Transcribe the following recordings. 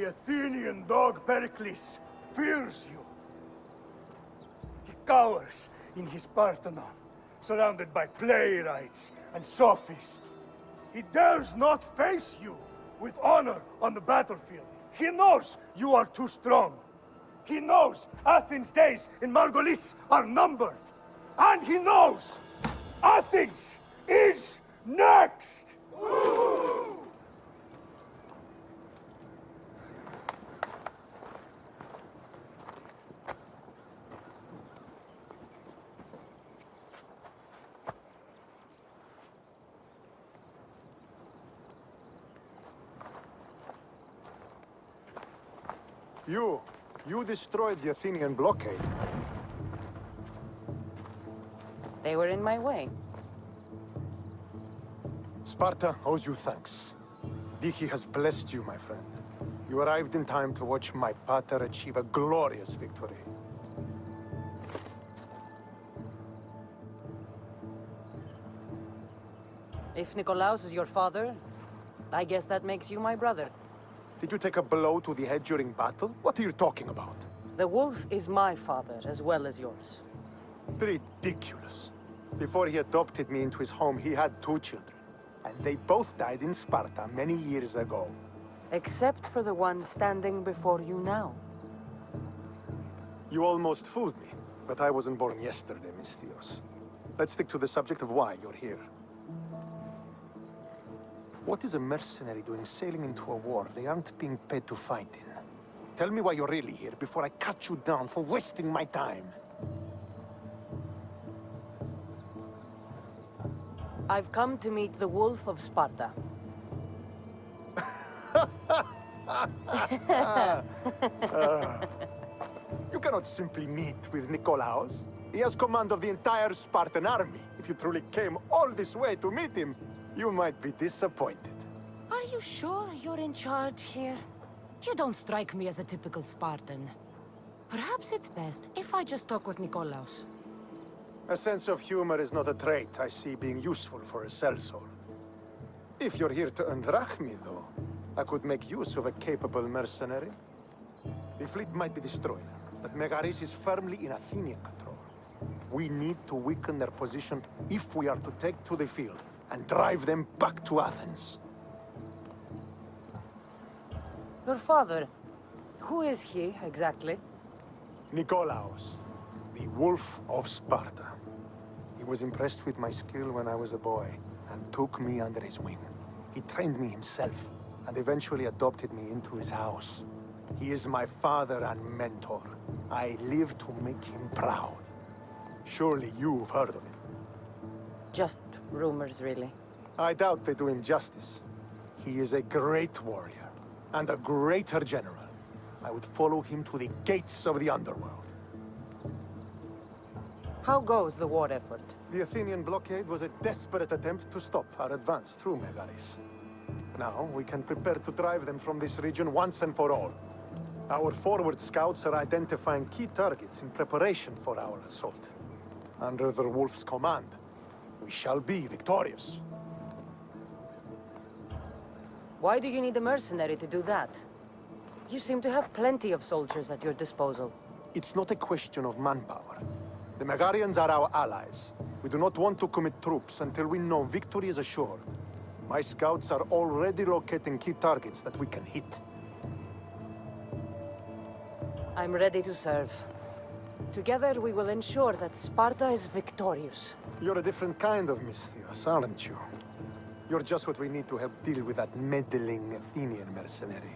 Athenian dog Pericles fears you. He cowers in his Parthenon, surrounded by playwrights and sophists. He dares not face you with honor on the battlefield. He knows you are too strong. He knows Athens' days in Margolis are numbered. And he knows Athens is next! You destroyed the Athenian blockade. They were in my way. Sparta owes you thanks. Dihi has blessed you, my friend. You arrived in time to watch my pater achieve a glorious victory. If Nikolaos is your father, I guess that makes you my brother. Did you take a blow to the head during battle? What are you talking about? The wolf is my father as well as yours. Ridiculous. Before he adopted me into his home, he had 2 children. And they both died in Sparta many years ago. Except for the one standing before you now. You almost fooled me, but I wasn't born yesterday, Mystios. Let's stick to the subject of why you're here. What is a mercenary doing sailing into a war they aren't being paid to fight in? Tell me why you're really here before I cut you down for wasting my time. I've come to meet the Wolf of Sparta. You cannot simply meet with Nikolaos. He has command of the entire Spartan army. If you truly came all this way to meet him, you might be disappointed. Are you sure you're in charge here? You don't strike me as a typical Spartan. Perhaps it's best if I just talk with Nikolaos. A sense of humor is not a trait I see being useful for a sellsword. If you're here to earn drachmi, though, I could make use of a capable mercenary. The fleet might be destroyed, but Megaris is firmly in Athenian control. We need to weaken their position if we are to take to the field and drive them back to Athens. Your father, who is he exactly? Nikolaos, the Wolf of Sparta. He was impressed with my skill when I was a boy, and took me under his wing. He trained me himself, and eventually adopted me into his house. He is my father and mentor. I live to make him proud. Surely you've heard of him. Just rumors, really. I doubt they do him justice. He is a great warrior, and a greater general. I would follow him to the gates of the underworld. How goes the war effort? The Athenian blockade was a desperate attempt to stop our advance through Megaris. Now, we can prepare to drive them from this region once and for all. Our forward scouts are identifying key targets in preparation for our assault. Under the Wolf's command, we shall be victorious. Why do you need a mercenary to do that? You seem to have plenty of soldiers at your disposal. It's not a question of manpower. The Megarians are our allies. We do not want to commit troops until we know victory is assured. My scouts are already locating key targets that we can hit. I'm ready to serve. Together we will ensure that Sparta is victorious. You're a different kind of Mystios, aren't you? You're just what we need to help deal with that meddling Athenian mercenary.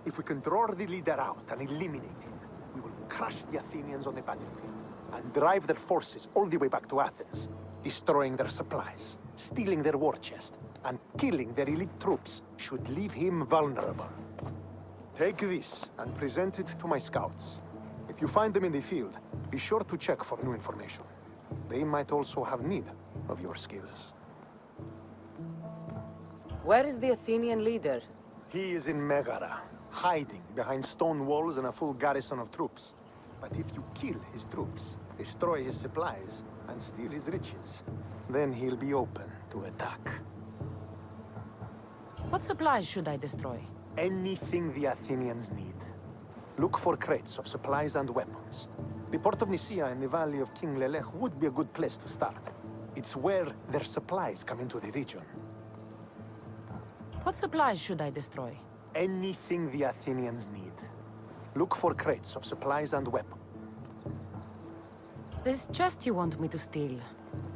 If we can draw the leader out and eliminate him, we will crush the Athenians on the battlefield and drive their forces all the way back to Athens, destroying their supplies, stealing their war chest, and killing their elite troops should leave him vulnerable. Take this and present it to my scouts. If you find them in the field, be sure to check for new information. They might also have need of your skills. Where is the Athenian leader? He is in Megara, hiding behind stone walls and a full garrison of troops. But if you kill his troops, destroy his supplies, and steal his riches, then he'll be open to attack. What supplies should I destroy? Anything the Athenians need. Look for crates of supplies and weapons. The port of Nicaea in the valley of King Lelech would be a good place to start. It's where their supplies come into the region. What supplies should I destroy? Anything the Athenians need. Look for crates of supplies and weapons. This chest you want me to steal.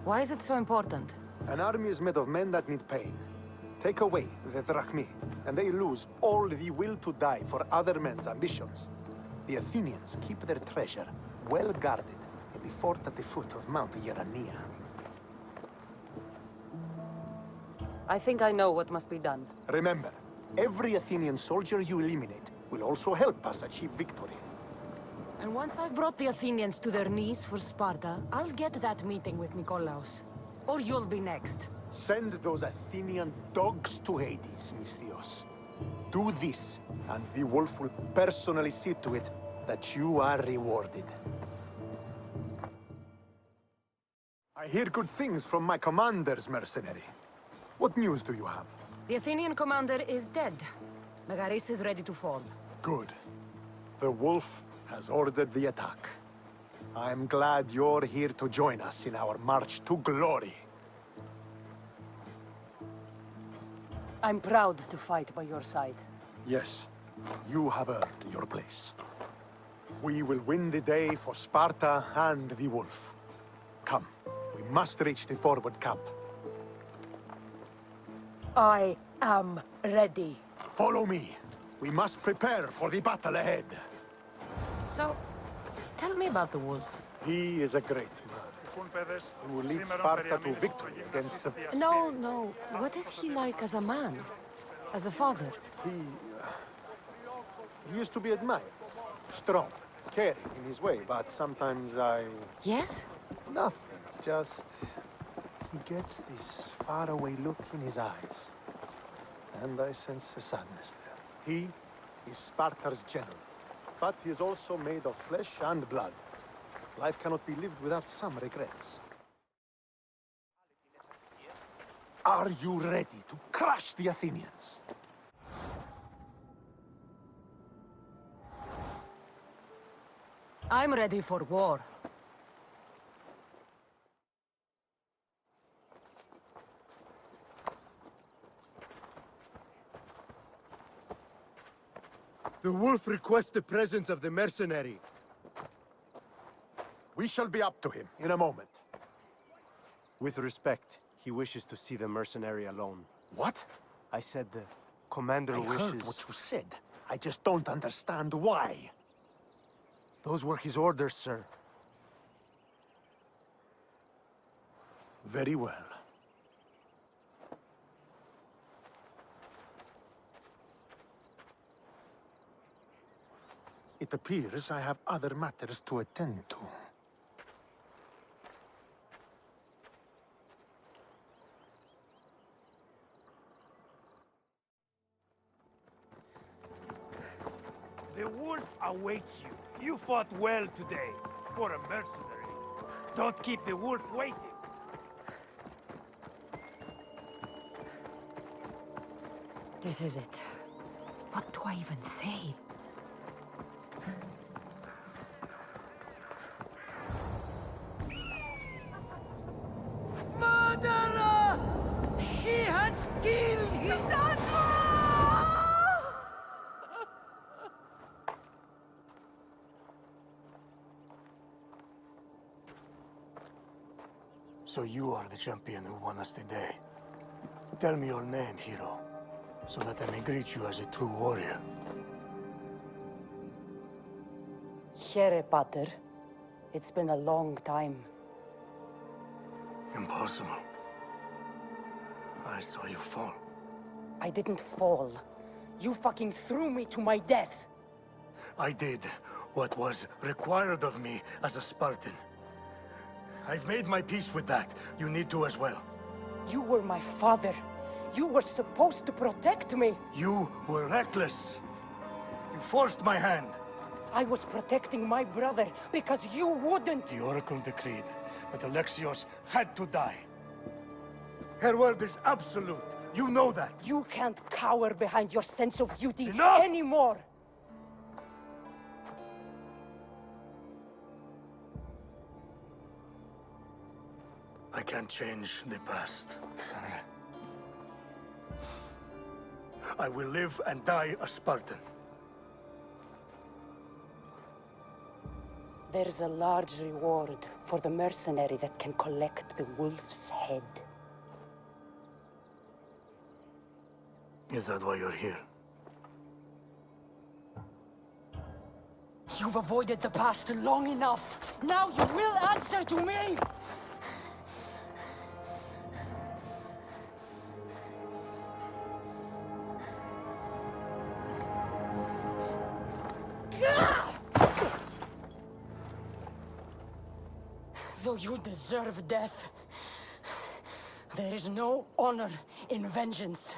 Why is it so important? An army is made of men that need pain. Take away the drachmi, and they lose all the will to die for other men's ambitions. The Athenians keep their treasure well guarded in the fort at the foot of Mount Yerania. I think I know what must be done. Remember, every Athenian soldier you eliminate will also help us achieve victory. And once I've brought the Athenians to their knees for Sparta, I'll get that meeting with Nikolaos. Or you'll be next. Send those Athenian dogs to Hades, Misthios. Do this, and the wolf will personally see to it that you are rewarded. I hear good things from my commanders, mercenary. What news do you have? The Athenian commander is dead. Megaris is ready to fall. Good. The wolf has ordered the attack. I'm glad you're here to join us in our march to glory. I'm proud to fight by your side. Yes, you have earned your place. We will win the day for Sparta and the wolf. Come, we must reach the forward camp. I am ready. Follow me. We must prepare for the battle ahead. So, tell me about the wolf. He is a great man. He will lead Sparta to victory against the... No. What is he like as a man? As a father? He used to be admired. Strong, caring in his way, but sometimes I... Yes? Nothing, just... He gets this faraway look in his eyes. And I sense a sadness there. He is Sparta's general, but he is also made of flesh and blood. Life cannot be lived without some regrets. Are you ready to crush the Athenians? I'm ready for war. The wolf requests the presence of the mercenary. We shall be up to him in a moment. With respect, he wishes to see the mercenary alone. What? I said the commander I wishes... heard what you said. I just don't understand why. Those were his orders, sir. Very well. It appears I have other matters to attend to. The wolf awaits you. You fought well today, for a mercenary. Don't keep the wolf waiting. This is it. What do I even say? Murderer! She has killed him! So you are the champion who won us today. Tell me your name, hero, so that I may greet you as a true warrior. Here, Pater. It's been a long time. Impossible. I saw you fall. I didn't fall. You fucking threw me to my death. I did what was required of me as a Spartan. I've made my peace with that. You need to as well. You were my father. You were supposed to protect me. You were reckless. You forced my hand. I was protecting my brother because you wouldn't. The Oracle decreed that Alexios had to die. Her word is absolute, You know that. You can't cower behind your sense of duty Enough! anymore! I can't change the past, Cassandra. I will live and die a Spartan. There's a large reward for the mercenary that can collect the wolf's head. Is that why you're here? You've avoided the past long enough. Now you will answer to me! Though you deserve death, there is no honor in vengeance.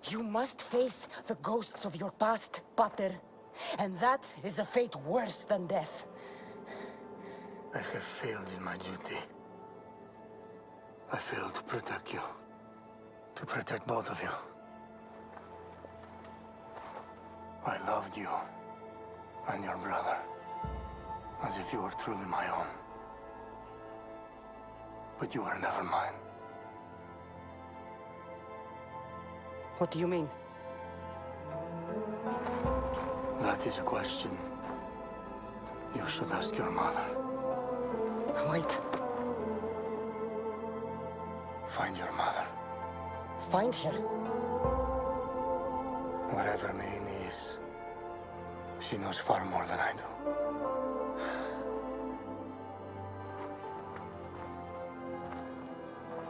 You must face the ghosts of your past, Pater, and that is a fate worse than death. I have failed in my duty. I failed to protect you. To protect both of you. I loved you and your brother as if you were truly my own. But you were never mine. What do you mean? That is a question you should ask your mother. Wait. Find your mother. Find her? Wherever Merini is, she knows far more than I do.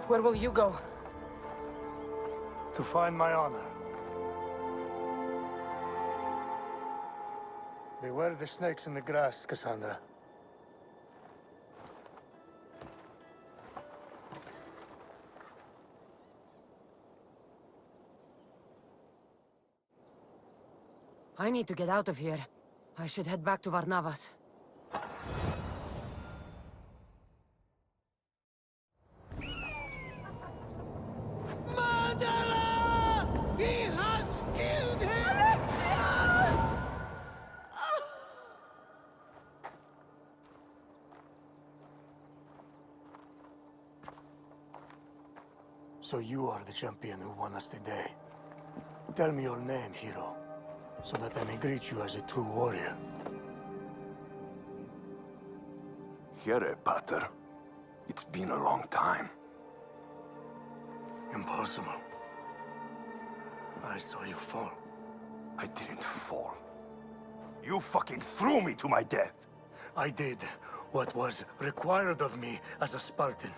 Where will you go? To find my honor. Beware the snakes in the grass, Cassandra. I need to get out of here. I should head back to Varnavas. Murderer! He has killed him! Alexios! So you are the champion who won us today. Tell me your name, hero, so that I may greet you as a true warrior. Here, Pater. It's been a long time. Impossible. I saw you fall. I didn't fall. You fucking threw me to my death! I did what was required of me as a Spartan.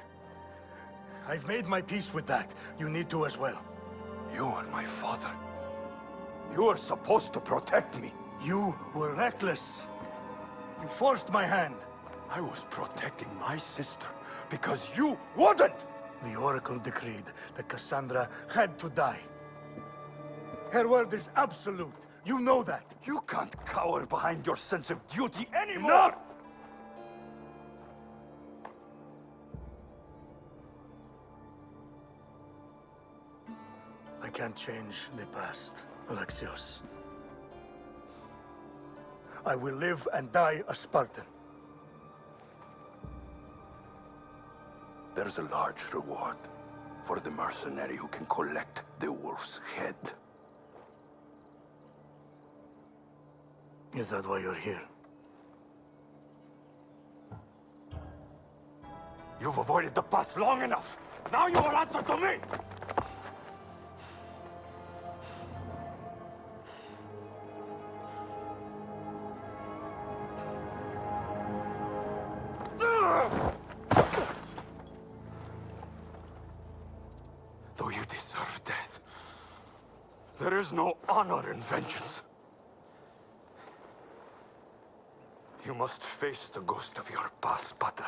I've made my peace with that. You need to as well. You are my father. You are supposed to protect me. You were reckless. You forced my hand. I was protecting my sister because you wouldn't! The Oracle decreed that Cassandra had to die. Her word is absolute. You know that. You can't cower behind your sense of duty anymore! Enough! I can't change the past, Alexios. I will live and die a Spartan. There's a large reward for the mercenary who can collect the wolf's head. Is that why you're here? You've avoided the past long enough. Now you will answer to me! Though you deserve death, there is no honor in vengeance. You must face the ghost of your past, Pater.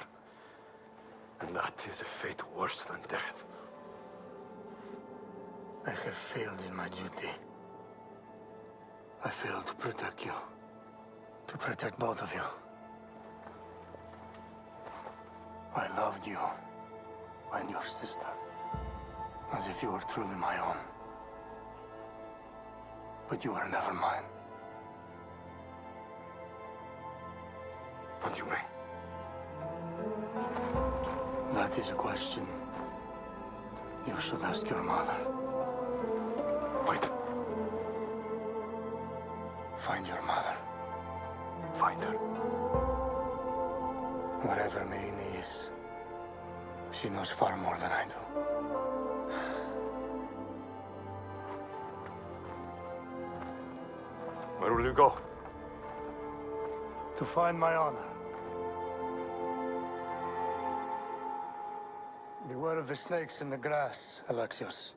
And that is a fate worse than death. I have failed in my duty. I failed to protect you. To protect both of you. I loved you and your sister. As if you were truly my own. But you were never mine. What do you mean? That is a question you should ask your mother. Wait. Find your mother. Find her. Wherever Merini is, she knows far more than I do. Where will you go? To find my honor. Beware of the snakes in the grass, Alexios.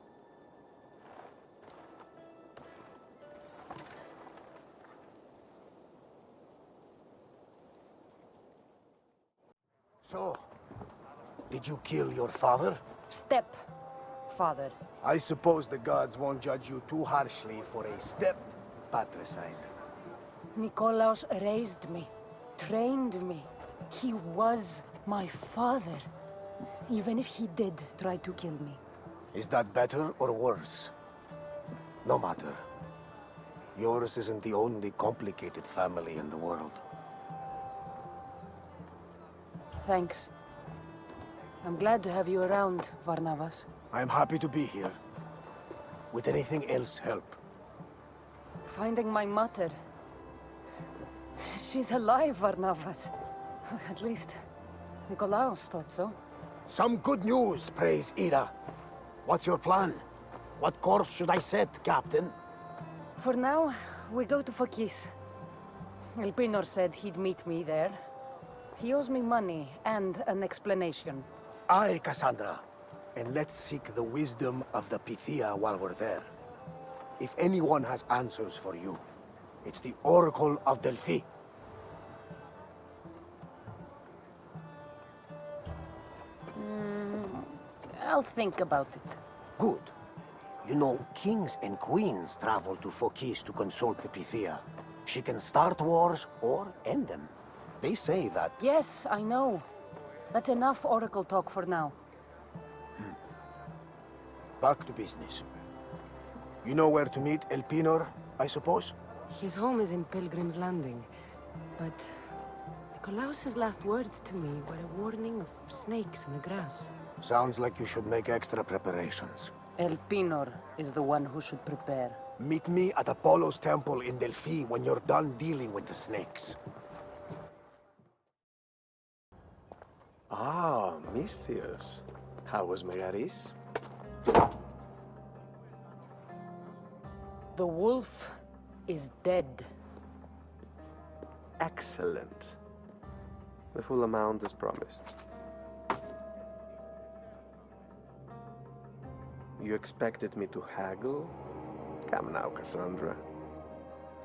So, did you kill your father? Step-father. I suppose the gods won't judge you too harshly for a step-patricide. Nikolaos raised me, trained me. He was my father. Even if he did try to kill me. Is that better or worse? No matter. Yours isn't the only complicated family in the world. Thanks. I'm glad to have you around, Varnavas. I'm happy to be here. Would anything else help? Finding my mother. She's alive, Varnavas. At least, Nikolaos thought so. Some good news, praise Ira. What's your plan? What course should I set, Captain? For now, we go to Phokis. Elpinor said he'd meet me there. He owes me money and an explanation. Aye, Kassandra. And let's seek the wisdom of the Pythia while we're there. If anyone has answers for you, it's the Oracle of Delphi. I'll think about it. Good. You know, kings and queens travel to Phokis to consult the Pythia. She can start wars or end them. They say that... Yes, I know. That's enough Oracle talk for now. Back to business. You know where to meet Elpinor, I suppose? His home is in Pilgrim's Landing. But Nikolaos's last words to me were a warning of snakes in the grass. Sounds like you should make extra preparations. Elpinor is the one who should prepare. Meet me at Apollo's temple in Delphi when you're done dealing with the snakes. Ah, Misthios. How was Megaris? The wolf is dead. Excellent. The full amount as promised. You expected me to haggle? Come now, Kassandra.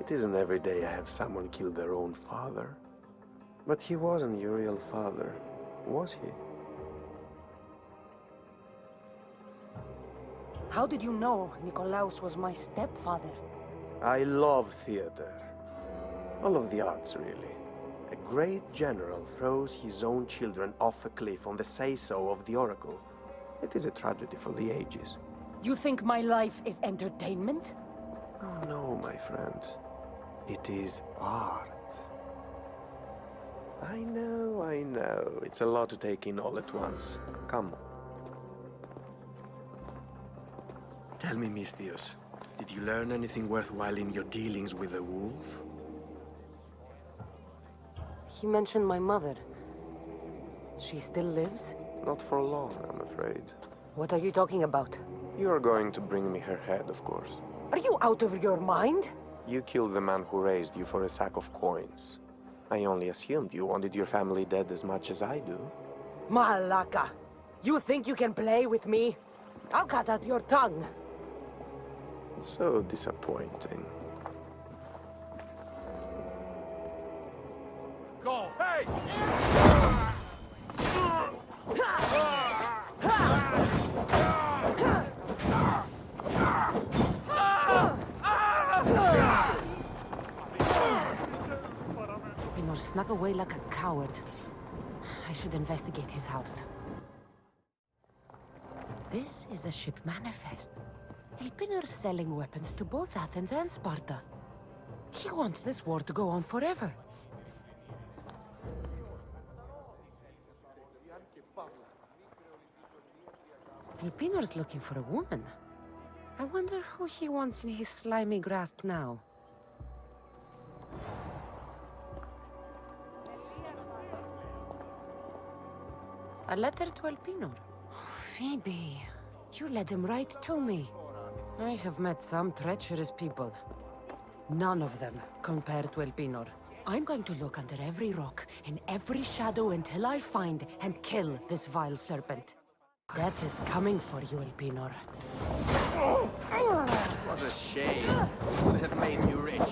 It isn't every day I have someone kill their own father. But he wasn't your real father, was he? How did you know Nikolaos was my stepfather? I love theater. All of the arts, really. A great general throws his own children off a cliff on the say-so of the Oracle. It is a tragedy for the ages. You think my life is entertainment? Oh, no, my friend. It is art. I know. It's a lot to take in all at once. Come. Tell me, Misthios, did you learn anything worthwhile in your dealings with the wolf? He mentioned my mother. She still lives? Not for long, I'm afraid. What are you talking about? You're going to bring me her head, of course. Are you out of your mind? You killed the man who raised you for a sack of coins. I only assumed you wanted your family dead as much as I do. Malaka! You think you can play with me? I'll cut out your tongue! So disappointing. Go! Hey! Pinor snuck away like a coward. I should investigate his house. This is a ship manifest. Elpinor's selling weapons to both Athens and Sparta. He wants this war to go on forever. Elpinor's looking for a woman. I wonder who he wants in his slimy grasp now. A letter to Elpinor. Phoebe, you led him right to me. I have met some treacherous people. None of them compared to Elpinor. I'm going to look under every rock and every shadow until I find and kill this vile serpent. Death is coming for you, Elpinor. What a shame. We would have made you rich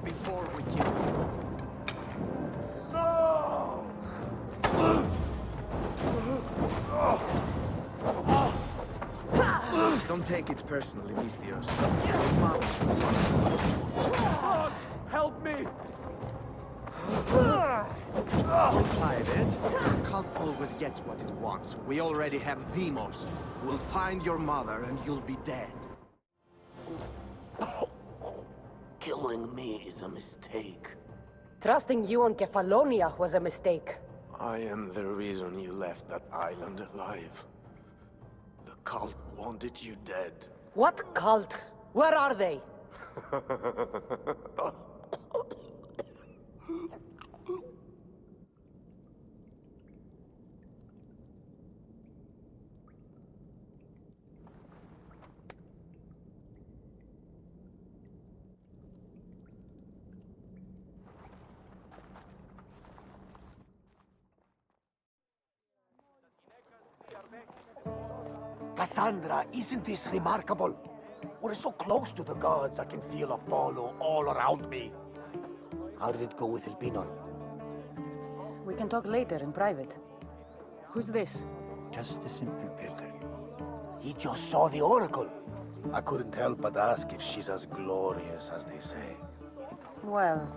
before we killed you. Don't take it personally, Misthios. Help me! Don't fight it. The cult always gets what it wants. We already have Demos. We'll find your mother and you'll be dead. Killing me is a mistake. Trusting you on Kefalonia was a mistake. I am the reason you left that island alive. The cult wanted you dead. What cult? Where are they? Kassandra, isn't this remarkable? We're so close to the gods, I can feel Apollo all around me. How did it go with Elpinor? We can talk later in private. Who's this? Just a simple pilgrim. He just saw the oracle. I couldn't help but ask if she's as glorious as they say. Well,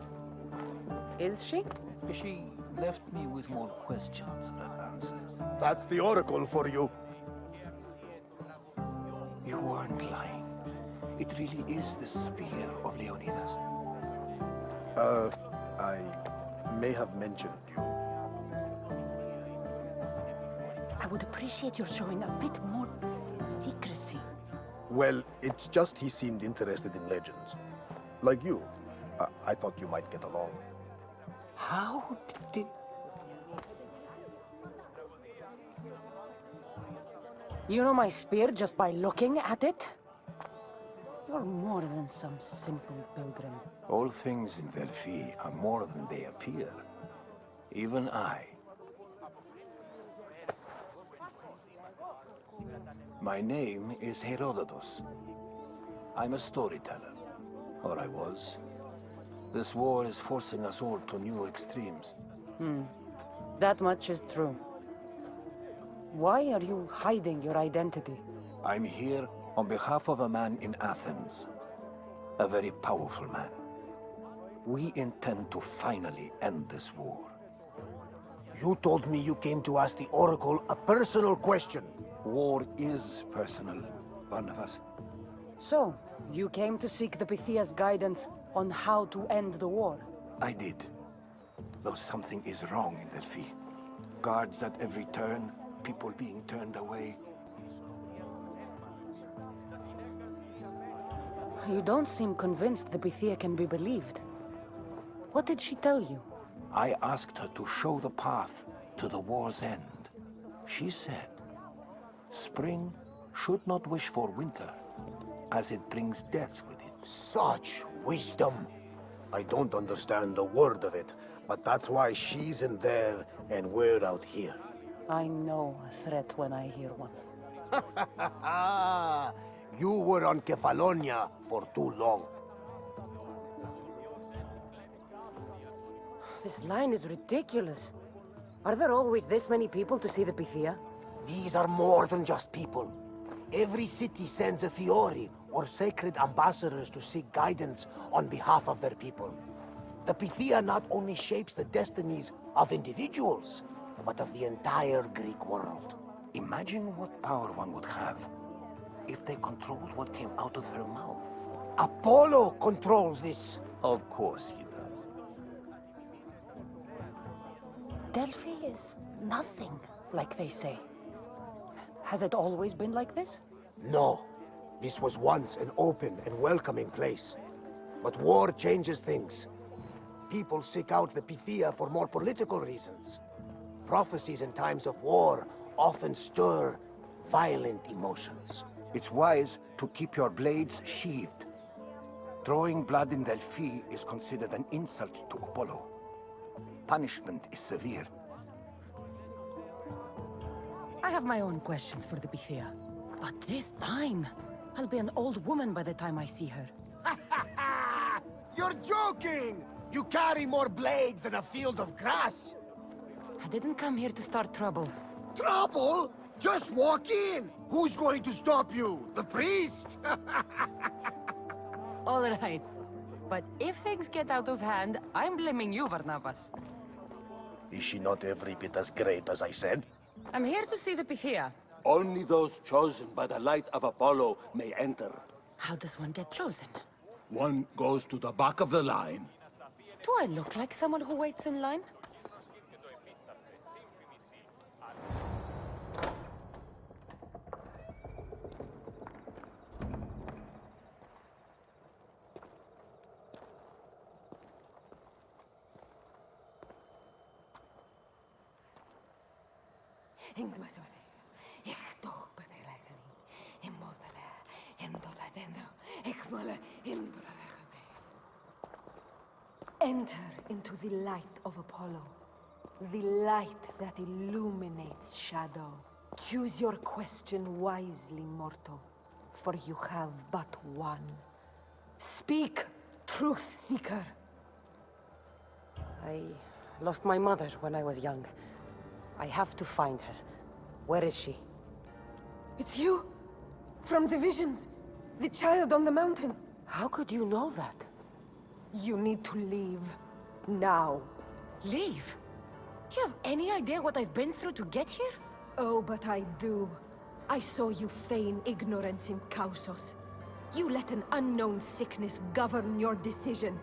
is she? She left me with more questions than answers. That's the oracle for you. You weren't lying. It really is the spear of Leonidas. I may have mentioned you. I would appreciate your showing a bit more secrecy. Well, it's just he seemed interested in legends. Like you. I thought you might get along. How did... You know my spear just by looking at it? You're more than some simple pilgrim. All things in Delphi are more than they appear. Even I. My name is Herodotus. I'm a storyteller. Or I was. This war is forcing us all to new extremes. That much is true. Why are you hiding your identity? I'm here on behalf of a man in Athens. A very powerful man. We intend to finally end this war. You told me you came to ask the oracle a personal question. War is personal, Barnabas. So, you came to seek the Pythia's guidance on how to end the war? I did. Though something is wrong in Delphi. Guards at every turn, people being turned away. You don't seem convinced the Pythia can be believed. What did she tell you? I asked her to show the path to the war's end. She said, spring should not wish for winter, as it brings death with it. Such wisdom. I don't understand a word of it, but that's why she's in there and we're out here. I know a threat when I hear one. You were on Kefalonia for too long. This line is ridiculous. Are there always this many people to see the Pythia? These are more than just people. Every city sends a Fiori or sacred ambassadors to seek guidance on behalf of their people. The Pythia not only shapes the destinies of individuals, but of the entire Greek world. Imagine what power one would have if they controlled what came out of her mouth. Apollo controls this. Of course he does. Delphi is nothing, like they say. Has it always been like this? No. This was once an open and welcoming place. But war changes things. People seek out the Pythia for more political reasons. Prophecies in times of war often stir violent emotions. It's wise to keep your blades sheathed. Drawing blood in Delphi is considered an insult to Apollo. Punishment is severe. I have my own questions for the Pythia. But this time, I'll be an old woman by the time I see her. You're joking! You carry more blades than a field of grass! I didn't come here to start trouble. Trouble? Just walk in! Who's going to stop you? The priest? All right. But if things get out of hand, I'm blaming you, Barnabas. Is she not every bit as great as I said? I'm here to see the Pythia. Only those chosen by the light of Apollo may enter. How does one get chosen? One goes to the back of the line. Do I look like someone who waits in line? Enter into the light of Apollo, the light that illuminates shadow. Choose your question wisely, mortal, for you have but one. Speak, truth seeker. I lost my mother when I was young. I have to find her. Where is she? It's you! From the visions! The child on the mountain! How could you know that? You need to leave. Now. Leave? Do you have any idea what I've been through to get here? Oh, but I do. I saw you feign ignorance in Kausos. You let an unknown sickness govern your decision.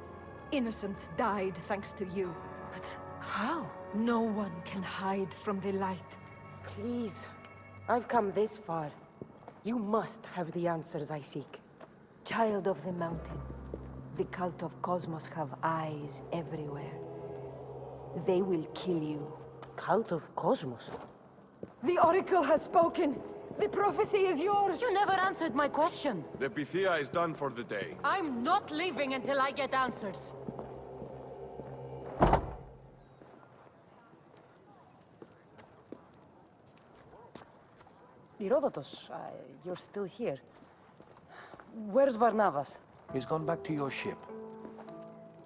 Innocents died thanks to you. But how? No one can hide from the light. Please. I've come this far. You must have the answers I seek. Child of the mountain. The cult of Cosmos have eyes everywhere. They will kill you. Cult of Cosmos? The Oracle has spoken! The prophecy is yours! You never answered my question! The Pythia is done for the day. I'm not leaving until I get answers! Herodotus, you're still here. Where's Barnabas? He's gone back to your ship.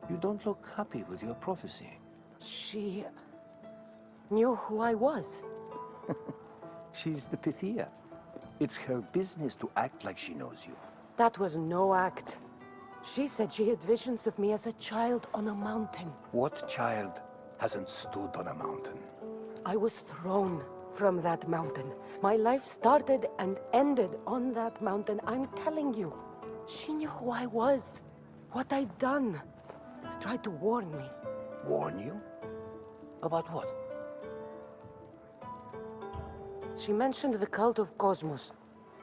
You don't look happy with your prophecy. She knew who I was. She's the Pythia. It's her business to act like she knows you. That was no act. She said she had visions of me as a child on a mountain. What child hasn't stood on a mountain? I was thrown from that mountain. My life started and ended on that mountain. I'm telling you. She knew who I was, what I'd done. She tried to warn me. Warn you? About what? She mentioned the cult of Cosmos.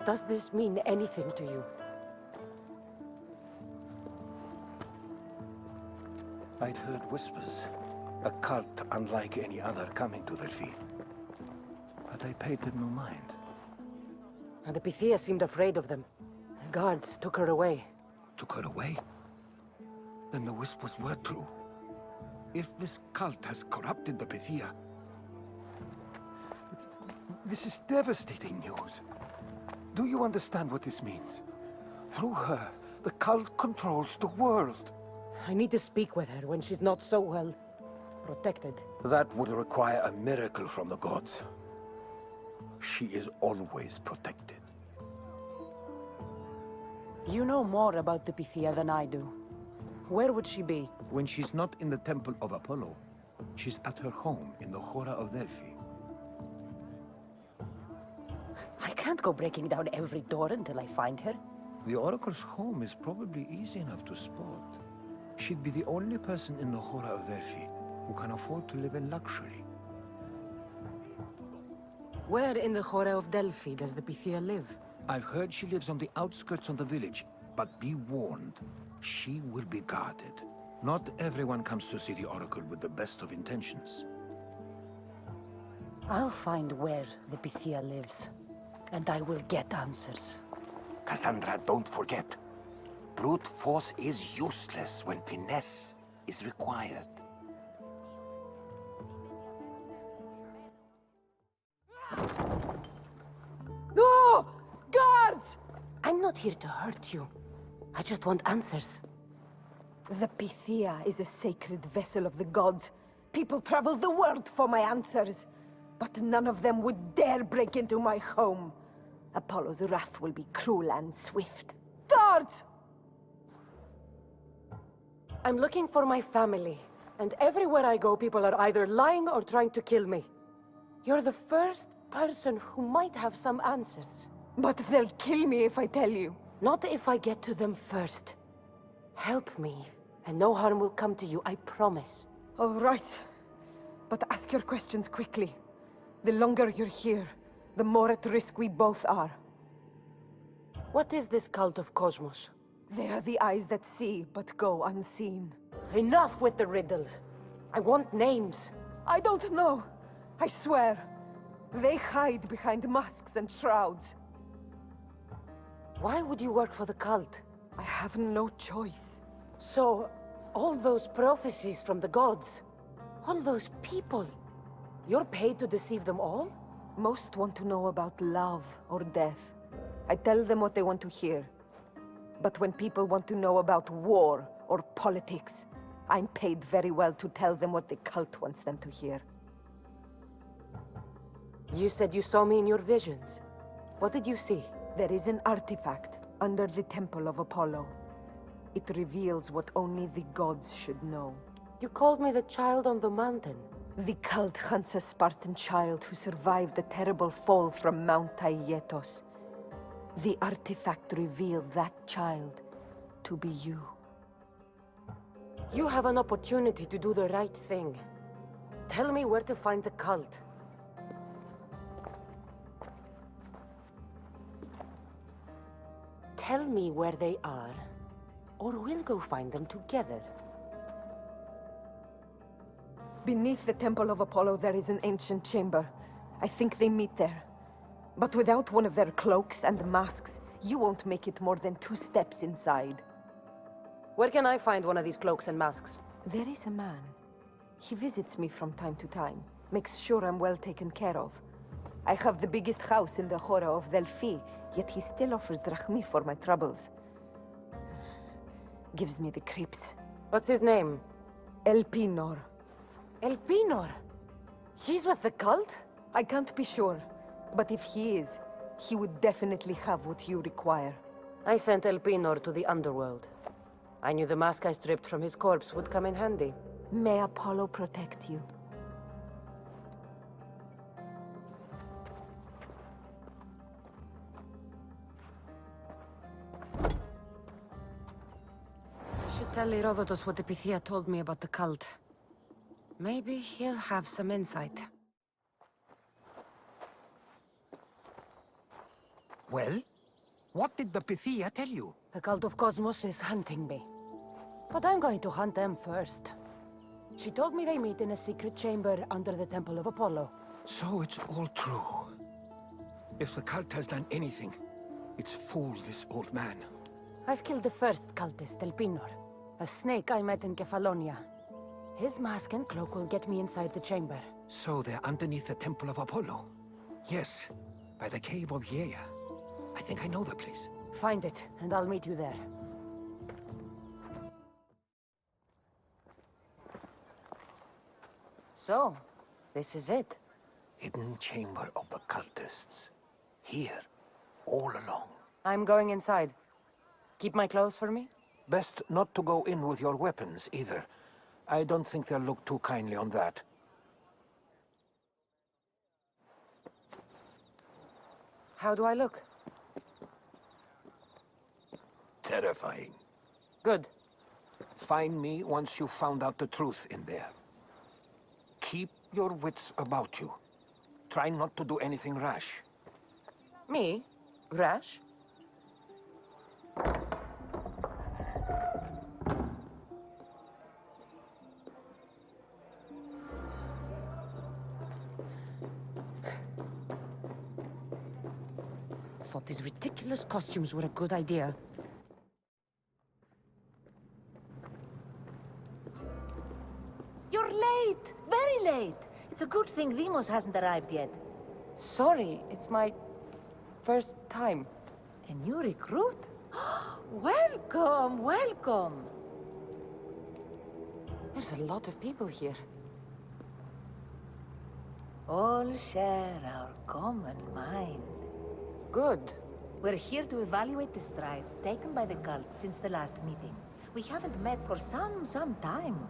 Does this mean anything to you? I'd heard whispers. A cult unlike any other coming to Delphi. But I paid them no mind. And the Pythia seemed afraid of them. The guards took her away. Took her away? Then the whispers were true. If this cult has corrupted the Pythia... This is devastating news. Do you understand what this means? Through her, the cult controls the world. I need to speak with her when she's not so well protected. That would require a miracle from the gods. She is always protected. You know more about the Pythia than I do. Where would she be? When she's not in the Temple of Apollo, she's at her home in the Hora of Delphi. can't go breaking down every door until I find her. The Oracle's home is probably easy enough to spot. She'd be the only person in the Hora of Delphi who can afford to live in luxury. Where in the Hora of Delphi does the Pythia live? I've heard she lives on the outskirts of the village, but be warned, she will be guarded. Not everyone comes to see the Oracle with the best of intentions. I'll find where the Pythia lives, and I will get answers. Kassandra, don't forget. Brute force is useless when finesse is required. No! Guards! I'm not here to hurt you. I just want answers. The Pythia is a sacred vessel of the gods. People travel the world for my answers. But none of them would dare break into my home. Apollo's wrath will be cruel and swift. Guards! I'm looking for my family. And everywhere I go, people are either lying or trying to kill me. You're the first person who might have some answers. But they'll kill me if I tell you. Not if I get to them first. Help me, and no harm will come to you, I promise. All right. But ask your questions quickly. The longer you're here, the more at risk we both are. What is this cult of Cosmos? They are the eyes that see, but go unseen. Enough with the riddles. I want names. I don't know. I swear. They hide behind masks and shrouds. Why would you work for the cult? I have no choice. So, all those prophecies from the gods, all those people, you're paid to deceive them all? Most want to know about love or death. I tell them what they want to hear. But when people want to know about war or politics, I'm paid very well to tell them what the cult wants them to hear. You said you saw me in your visions. What did you see? There is an artifact under the Temple of Apollo. It reveals what only the gods should know. You called me the child on the mountain. The cult hunts a Spartan child who survived the terrible fall from Mount Aietos. The artifact revealed that child to be you. You have an opportunity to do the right thing. Tell me where to find the cult. Tell me where they are, or we'll go find them together. Beneath the Temple of Apollo there is an ancient chamber. I think they meet there. But without one of their cloaks and masks, you won't make it more than 2 steps inside. Where can I find one of these cloaks and masks? There is a man. He visits me from time to time, makes sure I'm well taken care of. I have the biggest house in the Hora of Delphi, yet he still offers drachmi for my troubles. Gives me the creeps. What's his name? Elpinor. Elpinor? He's with the cult? I can't be sure, but if he is, he would definitely have what you require. I sent Elpinor to the underworld. I knew the mask I stripped from his corpse would come in handy. May Apollo protect you. I should tell Herodotus what the Pythia told me about the cult. Maybe he'll have some insight. Well? What did the Pythia tell you? The cult of Cosmos is hunting me. But I'm going to hunt them first. She told me they meet in a secret chamber under the Temple of Apollo. So it's all true. If the cult has done anything, it's fooled this old man. I've killed the first cultist, Elpinor, a snake I met in Kefalonia. His mask and cloak will get me inside the chamber. So they're underneath the Temple of Apollo? Yes, by the Cave of Yea. I think I know the place. Find it, and I'll meet you there. So, this is it. Hidden chamber of the cultists. Here, all along. I'm going inside. Keep my clothes for me? Best not to go in with your weapons, either. I don't think they'll look too kindly on that. How do I look? Terrifying. Good. Find me once you've found out the truth in there. Keep your wits about you. Try not to do anything rash. Me? Rash? Thought these ridiculous costumes were a good idea. You're late! Very late! It's a good thing Demos hasn't arrived yet. Sorry, it's my first time. A new recruit? Welcome, welcome! There's a lot of people here. All share our common mind. Good. We're here to evaluate the strides taken by the cult since the last meeting. We haven't met for some time.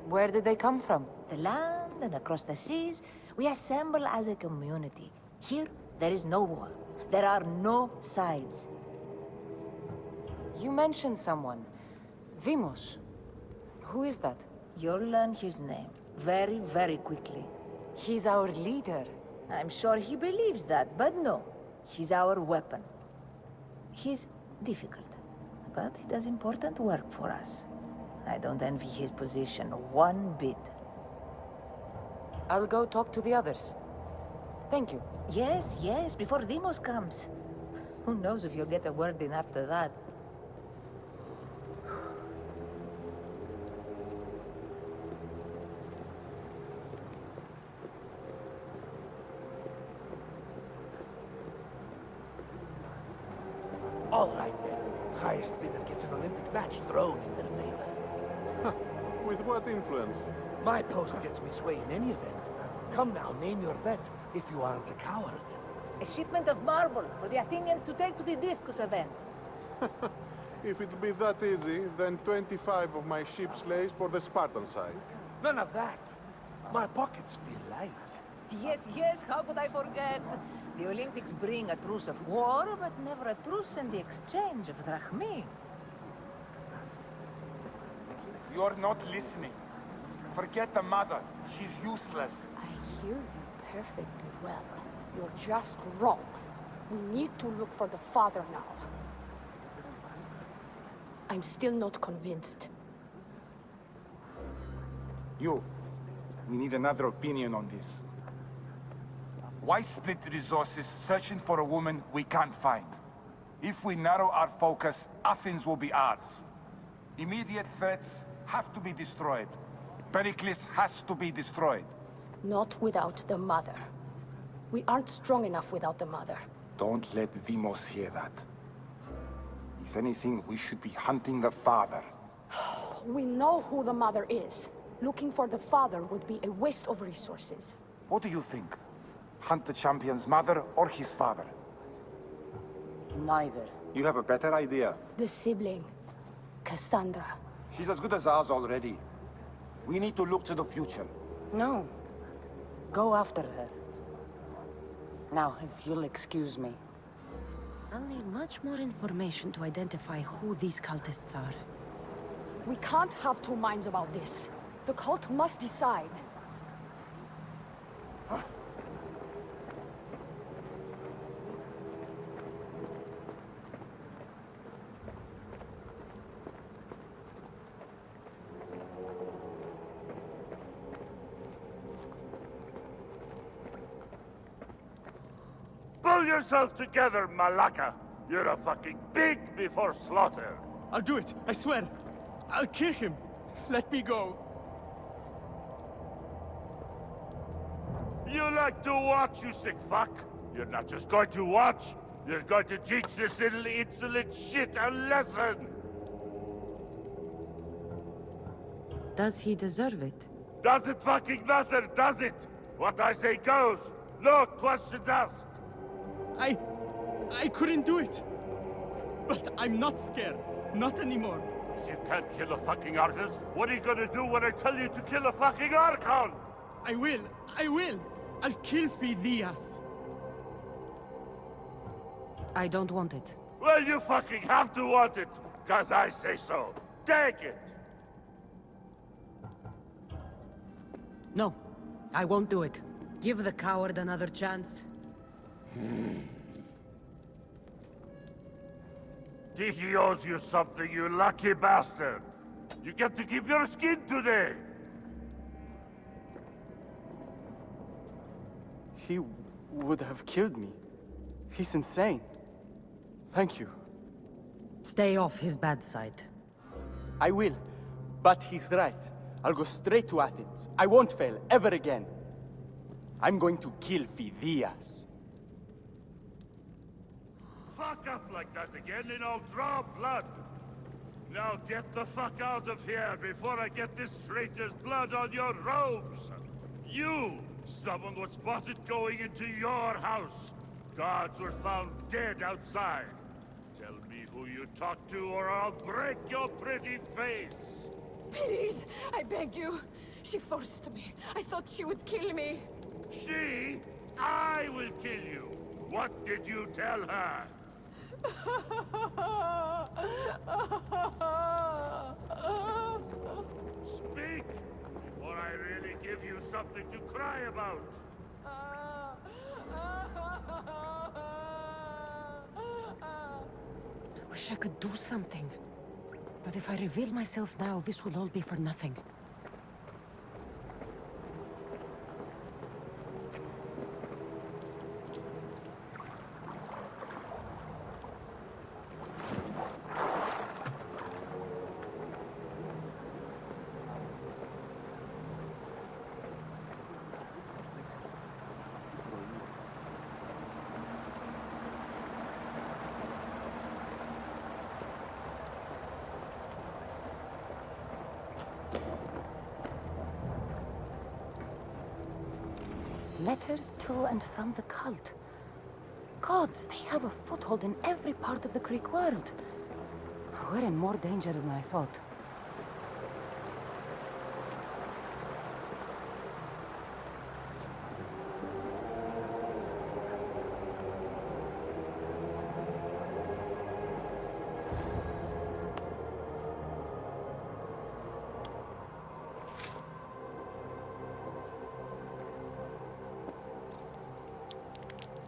Where did they come from? The land and across the seas, we assemble as a community. Here, there is no war. There are no sides. You mentioned someone. Demos. Who is that? You'll learn his name very, very quickly. He's our leader. I'm sure he believes that, but no. He's our weapon. He's difficult, but he does important work for us. I don't envy his position one bit. I'll go talk to the others. Thank you. Yes, yes, before Demos comes. Who knows if you'll get a word in after that. All right then. Highest bidder gets an Olympic match thrown in their favor. With what influence? My post gets me sway in any event. Come now, name your bet, if you aren't a coward. A shipment of marble for the Athenians to take to the discus event. If it'll be that easy, then 25 of my ship's lays for the Spartan side. None of that. My pockets feel light. Yes, yes, how could I forget? The Olympics bring a truce of war, but never a truce in the exchange of drachmae. You're not listening. Forget the mother. She's useless. I hear you perfectly well. You're just wrong. We need to look for the father now. I'm still not convinced. You. We need another opinion on this. Why split resources searching for a woman we can't find? If we narrow our focus, Athens will be ours. Immediate threats have to be destroyed. Pericles has to be destroyed. Not without the mother. We aren't strong enough without the mother. Don't let Demos hear that. If anything, we should be hunting the father. We know who the mother is. Looking for the father would be a waste of resources. What do you think? Hunt the champion's mother or his father? Neither. You have a better idea. The sibling, Kassandra. She's as good as ours already. We need to look to the future. No. Go after her. Now, if you'll excuse me. I'll need much more information to identify who these cultists are. We can't have two minds about this. The cult must decide. Pull yourself together, Malaka! You're a fucking pig before slaughter! I'll do it, I swear! I'll kill him! Let me go! You like to watch, you sick fuck? You're not just going to watch, you're going to teach this little insolent shit a lesson! Does he deserve it? Does it fucking matter, does it? What I say goes! No questions asked! I couldn't do it! But I'm not scared. Not anymore. If you can't kill a fucking artist, what are you gonna do when I tell you to kill a fucking Archon? I will! I will! I'll kill Phidias. I don't want it. Well, you fucking have to want it, 'cause I say so. Take it! No, I won't do it. Give the coward another chance. Tiki owes you something, you lucky bastard! You get to keep your skin today! He would have killed me. He's insane. Thank you. Stay off his bad side. I will. But he's right. I'll go straight to Athens. I won't fail, ever again. I'm going to kill Phidias. Fuck up like that again and I'll draw blood! Now get the fuck out of here before I get this traitor's blood on your robes! You! Someone was spotted going into your house! Guards were found dead outside! Tell me who you talked to or I'll break your pretty face! Please, I beg you. She forced me. I thought she would kill me. She? I will kill you! What did you tell her? Speak! Before I really give you something to cry about! I wish I could do something. But if I reveal myself now, this will all be for nothing. Letters to and from the cult. Gods, they have a foothold in every part of the Greek world. We're in more danger than I thought.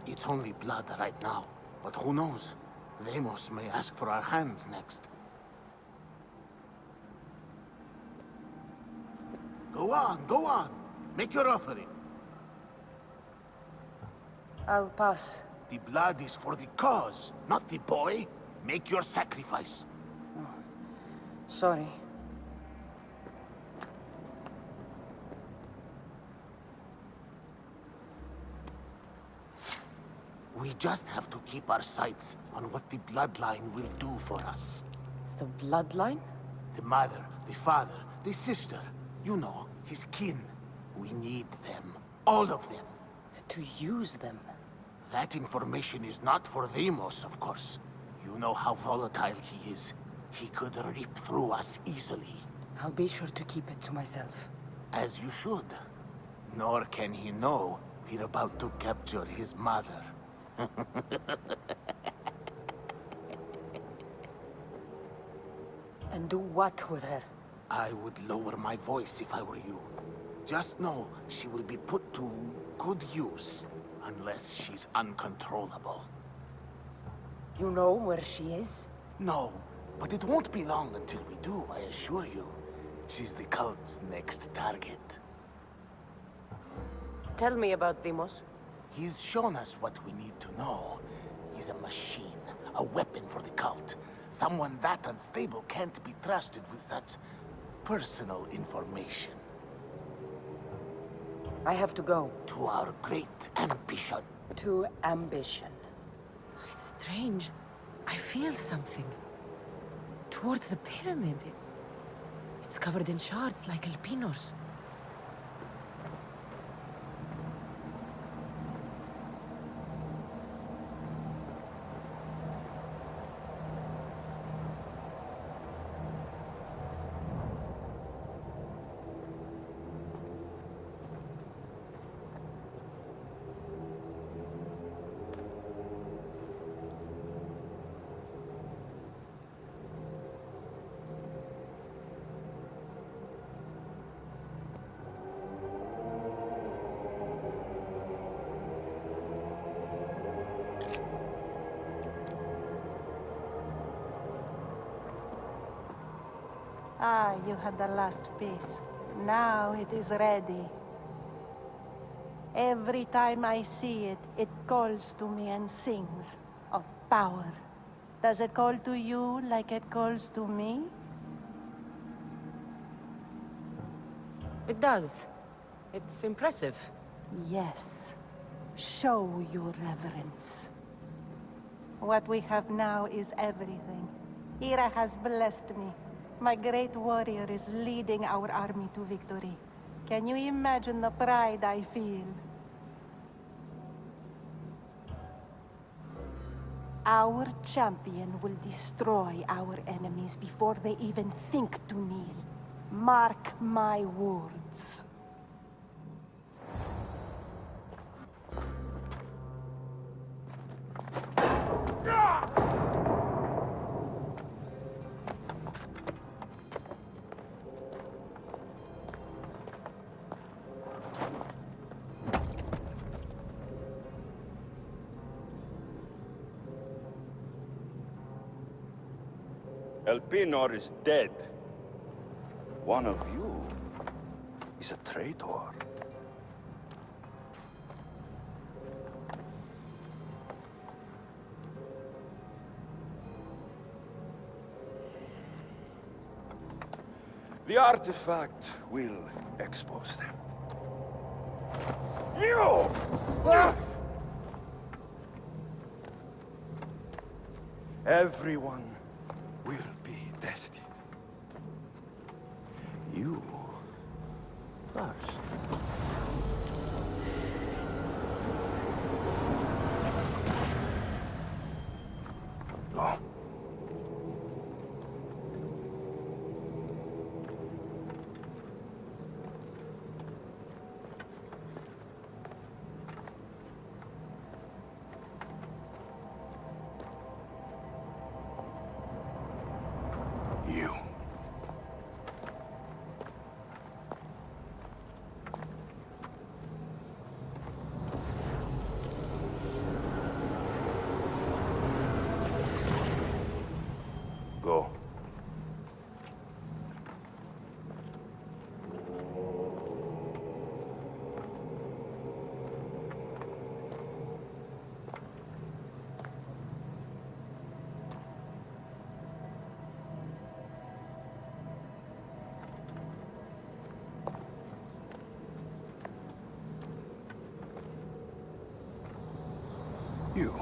It's only blood right now, but who knows? Deimos may ask for our hands next. Go on! Make your offering. I'll pass. The blood is for the cause, not the boy. Make your sacrifice. Sorry. We just have to keep our sights on what the bloodline will do for us. The bloodline? The mother, the father, the sister. You know, his kin. We need them. All of them. To use them? That information is not for Deimos, of course. You know how volatile he is. He could rip through us easily. I'll be sure to keep it to myself. As you should. Nor can he know we're about to capture his mother. And do what with her? I would lower my voice if I were you. Just know she will be put to good use, unless she's uncontrollable. You know where she is? No, but it won't be long until we do, I assure you. She's the cult's next target. Tell me about Deimos. He's shown us what we need to know. He's a machine, a weapon for the cult. Someone that unstable can't be trusted with such personal information. I have to go. To our great ambition. To ambition. Strange. I feel something. Towards the pyramid. It's covered in shards like Alpinos. Ah, you had the last piece. Now it is ready. Every time I see it, it calls to me and sings of power. Does it call to you like it calls to me? It does. It's impressive. Yes. Show your reverence. What we have now is everything. Ira has blessed me. My great warrior is leading our army to victory. Can you imagine the pride I feel? Our champion will destroy our enemies before they even think to kneel. Mark my words. Elpenor is dead. One of you is a traitor. The artifact will expose them. You! Everyone will be tested. You first. Go. You. Go. You.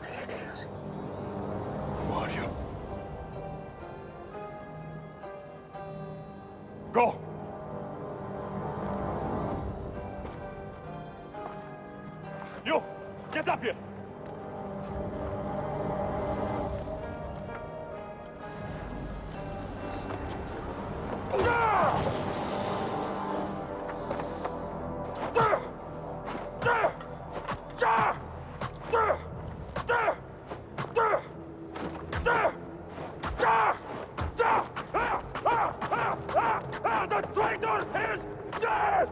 Alexios. Who are you? Go! You! Get up here! The traitor is dead!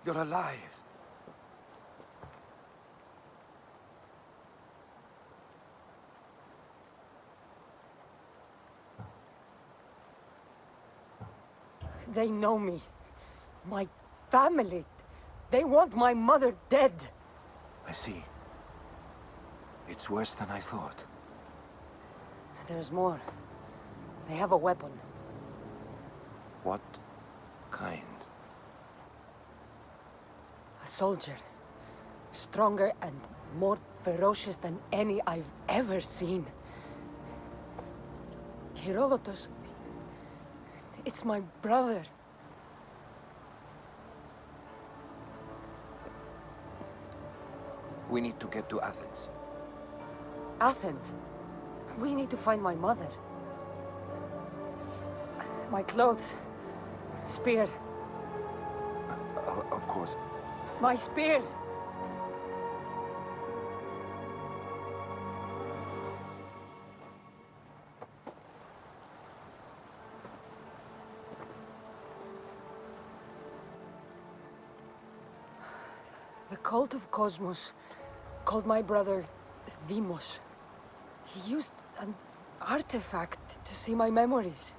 You're alive. They know me. My family. They want my mother dead. I see. It's worse than I thought. There's more. They have a weapon. What kind? A soldier. Stronger and more ferocious than any I've ever seen. Herodotus. It's my brother. We need to get to Athens. Athens? We need to find my mother. My clothes. Spear. Of course. My spear! The cult of Cosmos called my brother Deimos. He used an artifact to see my memories.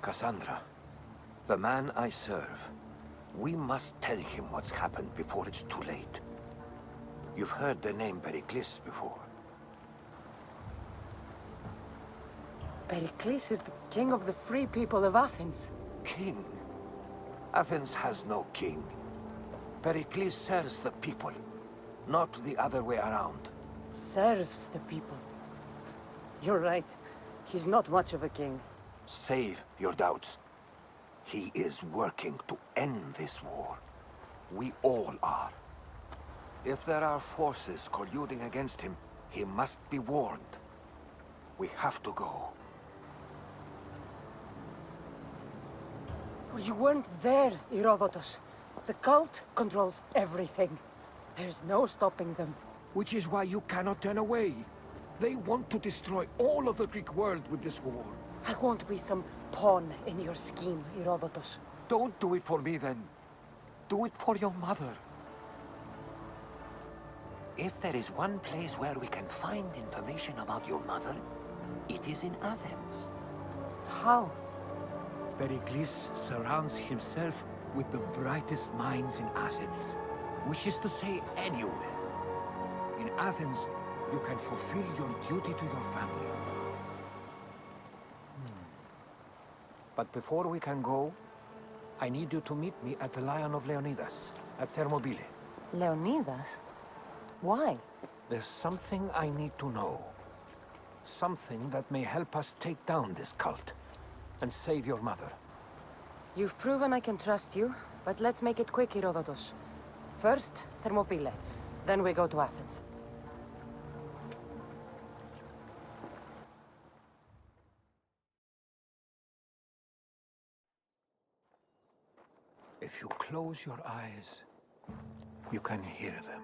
Kassandra, the man I serve. We must tell him what's happened before it's too late. You've heard the name Pericles before. Pericles is the king of the free people of Athens. King? Athens has no king. Pericles serves the people, not the other way around. Serves the people. You're right. He's not much of a king. Save your doubts. He is working to end this war. We all are. If there are forces colluding against him, he must be warned. We have to go. You weren't there, Herodotus. The cult controls everything. There's no stopping them. Which is why you cannot turn away. They want to destroy all of the Greek world with this war. I won't be some pawn in your scheme, Herodotus. Don't do it for me, then. Do it for your mother. If there is one place where we can find information about your mother, it is in Athens. How? Pericles surrounds himself with the brightest minds in Athens. Which is to say, anywhere. In Athens, you can fulfill your duty to your family. But before we can go, I need you to meet me at the Lion of Leonidas, at Thermopylae. Leonidas? Why? There's something I need to know. Something that may help us take down this cult and save your mother. You've proven I can trust you, but let's make it quick, Herodotus. First, Thermopylae. Then we go to Athens. If you close your eyes, you can hear them.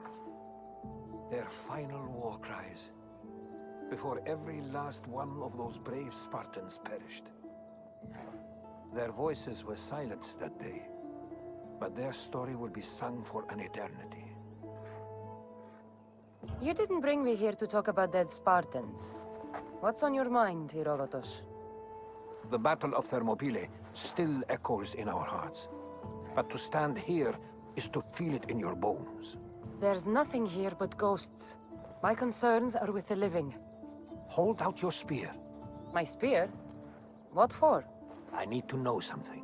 Their final war cries, before every last one of those brave Spartans perished. Their voices were silenced that day, but their story will be sung for an eternity. You didn't bring me here to talk about dead Spartans. What's on your mind, Herodotus? The Battle of Thermopylae still echoes in our hearts. But to stand here is to feel it in your bones. There's nothing here but ghosts. My concerns are with the living. Hold out your spear. My spear? What for? I need to know something.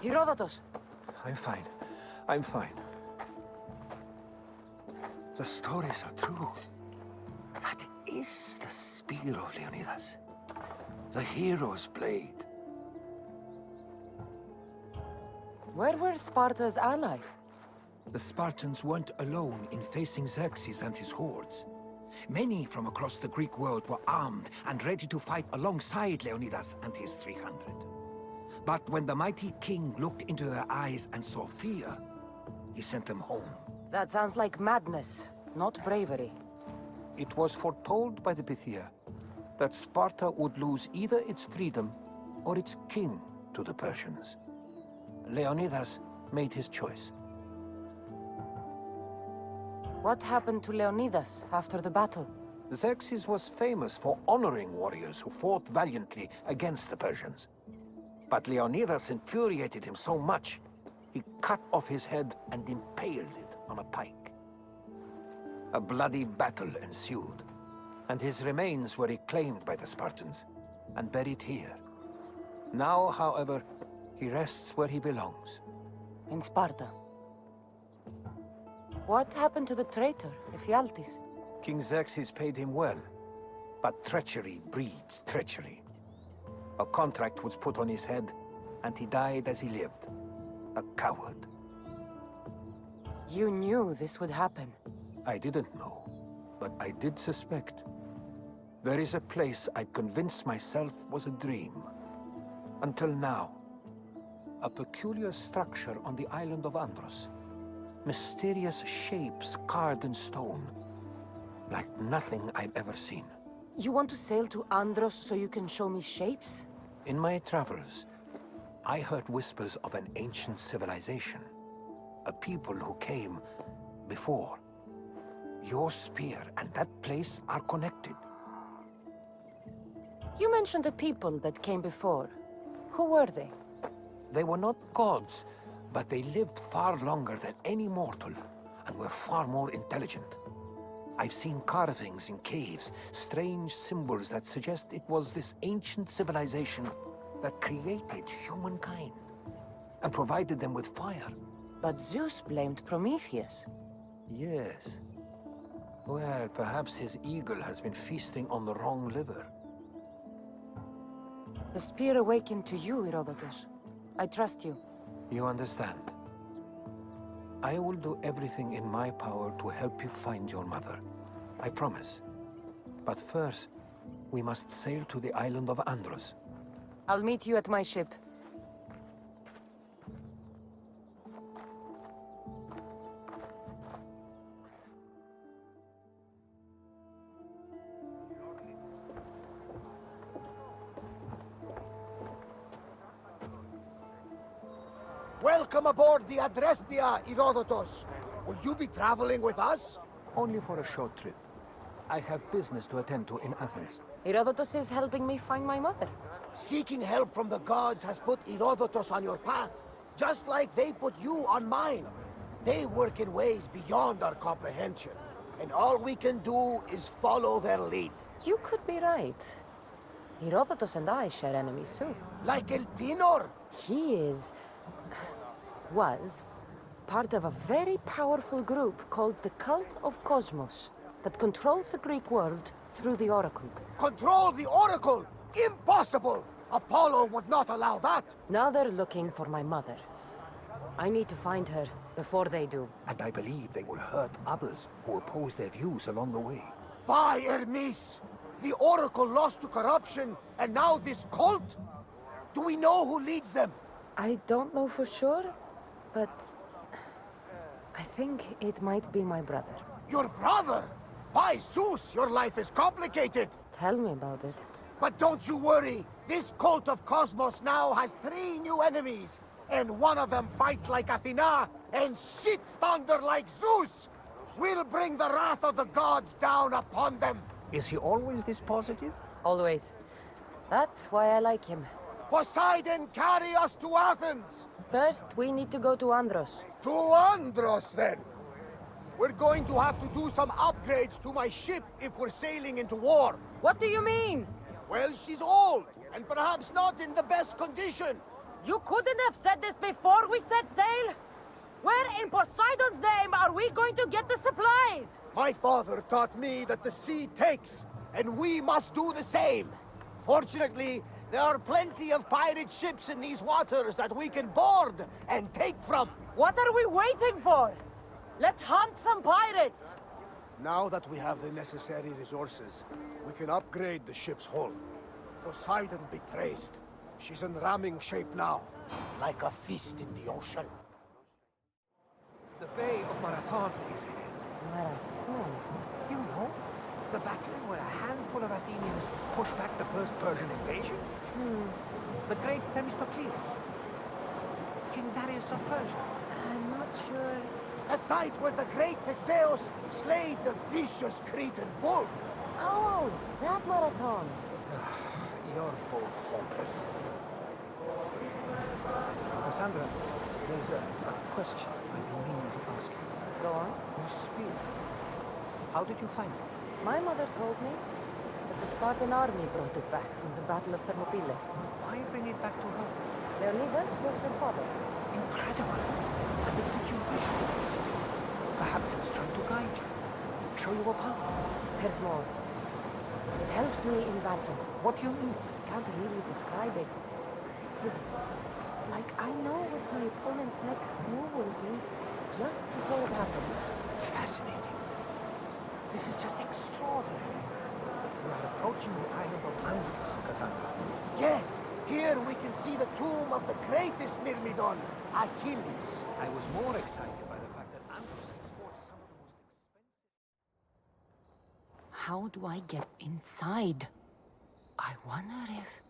Herodotus! I'm fine. I'm fine. The stories are true. That is the spear of Leonidas. The hero's blade. Where were Sparta's allies? The Spartans weren't alone in facing Xerxes and his hordes. Many from across the Greek world were armed and ready to fight alongside Leonidas and his 300. But when the mighty king looked into their eyes and saw fear, he sent them home. That sounds like madness, not bravery. It was foretold by the Pythia that Sparta would lose either its freedom or its king to the Persians. Leonidas made his choice. What happened to Leonidas after the battle? Xerxes was famous for honoring warriors who fought valiantly against the Persians. But Leonidas infuriated him so much, he cut off his head and impaled it on a pike. A bloody battle ensued, and his remains were reclaimed by the Spartans and buried here. Now, however, he rests where he belongs. In Sparta. What happened to the traitor, Ephialtes? King Xerxes paid him well, but treachery breeds treachery. A contract was put on his head, and he died as he lived. A coward. You knew this would happen. I didn't know, but I did suspect. There is a place I'd convinced myself was a dream. Until now. A peculiar structure on the island of Andros. Mysterious shapes carved in stone. Like nothing I've ever seen. You want to sail to Andros so you can show me shapes? In my travels, I heard whispers of an ancient civilization. A people who came before. Your spear and that place are connected. You mentioned a people that came before. Who were they? They were not gods, but they lived far longer than any mortal, and were far more intelligent. I've seen carvings in caves, strange symbols that suggest it was this ancient civilization that created humankind, and provided them with fire. But Zeus blamed Prometheus. Yes. Well, perhaps his eagle has been feasting on the wrong liver. The spear awakened to you, Herodotus. I trust you. You understand. I will do everything in my power to help you find your mother. I promise. But first, we must sail to the island of Andros. I'll meet you at my ship. Welcome aboard the Adrestia, Herodotus. Will you be traveling with us? Only for a short trip. I have business to attend to in Athens. Herodotus is helping me find my mother. Seeking help from the gods has put Herodotus on your path, just like they put you on mine. They work in ways beyond our comprehension, and all we can do is follow their lead. You could be right. Herodotus and I share enemies too. Like El Pinor? He was part of a very powerful group called the Cult of Cosmos that controls the Greek world through the Oracle. Control the Oracle? Impossible! Apollo would not allow that! Now they're looking for my mother. I need to find her before they do. And I believe they will hurt others who oppose their views along the way. By Hermes! The Oracle lost to corruption, and now this cult? Do we know who leads them? I don't know for sure, but I think it might be my brother. Your brother? By Zeus, your life is complicated! Tell me about it. But don't you worry! This cult of Cosmos now has 3 new enemies! And one of them fights like Athena and shits thunder like Zeus! We'll bring the wrath of the gods down upon them! Is he always this positive? Always. That's why I like him. Poseidon, carry us to Athens! First, we need to go to Andros. To Andros, then! We're going to have to do some upgrades to my ship if we're sailing into war. What do you mean? Well, she's old, and perhaps not in the best condition. You couldn't have said this before we set sail? Where in Poseidon's name are we going to get the supplies? My father taught me that the sea takes, and we must do the same. Fortunately, there are plenty of pirate ships in these waters that we can board and take from. What are we waiting for? Let's hunt some pirates! Now that we have the necessary resources, we can upgrade the ship's hull. Poseidon be praised. She's in ramming shape now, like a fist in the ocean. The Bay of Marathon is in it. Marathon? You know, the battle where a handful of Athenians pushed back the first Persian invasion? The great Themistocles. King Darius of Persia. I'm not sure. A site where the great Theseus slayed the vicious Cretan bull. Oh, that marathon. You're both hopeless. Kassandra, there's a question I've been meaning to ask you. Go on. Your spear. How did you find it? My mother told me that the Spartan army brought it back from the Battle of Thermopylae. Why bring it back to her? Leonidas was her father. Incredible. And it did you wish for this? Perhaps it's trying to guide you, show you a path. There's more. It helps me in battle. What do you mean? I can't really describe it. It's like I know what my opponent's next move will be just before it happens. Fascinating. This is just extraordinary. We are approaching the island of Andros, Kassandra. Yes, here we can see the tomb of the greatest Myrmidon, Achilles. I was more excited by the fact that Andros exports some of the most expensive... How do I get inside? I wonder if...